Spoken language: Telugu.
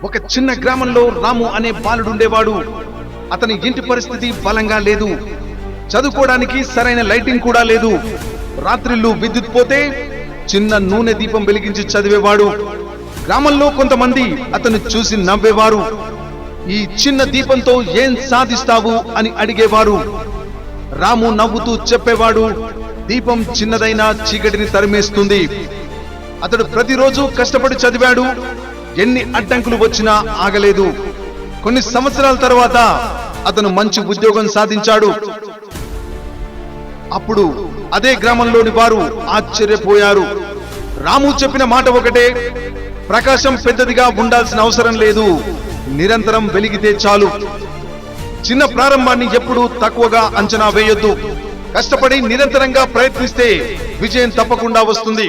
ఒక చిన్న గ్రామంలో రాము అనే బాలుడుండేవాడు. అతని ఇంటి పరిస్థితి బలంగా లేదు. చదువుకోవడానికి సరైన లైటింగ్ కూడా లేదు. రాత్రిళ్ళు విద్యుత్ పోతే చిన్న నూనె దీపం వెలిగించి చదివేవాడు. గ్రామంలో కొంతమంది అతను చూసి నవ్వేవారు. ఈ చిన్న దీపంతో ఏం సాధిస్తావు అని అడిగేవారు. రాము నవ్వుతూ చెప్పేవాడు, దీపం చిన్నదైనా చీకటిని తరిమేస్తుంది. అతడు ప్రతిరోజు కష్టపడి చదివాడు. ఎన్ని అడ్డంకులు వచ్చినా ఆగలేదు. కొన్ని సంవత్సరాల తర్వాత అతను మంచి ఉద్యోగం సాధించాడు. అప్పుడు అదే గ్రామంలోని వారు ఆశ్చర్యపోయారు. రాము చెప్పిన మాట ఒకటే, ప్రకాశం పెద్దదిగా ఉండాల్సిన అవసరం లేదు, నిరంతరం వెలిగితే చాలు. చిన్న ప్రారంభాన్ని ఎప్పుడూ తక్కువగా అంచనా వేయొద్దు. కష్టపడి నిరంతరంగా ప్రయత్నిస్తే విజయం తప్పకుండా వస్తుంది.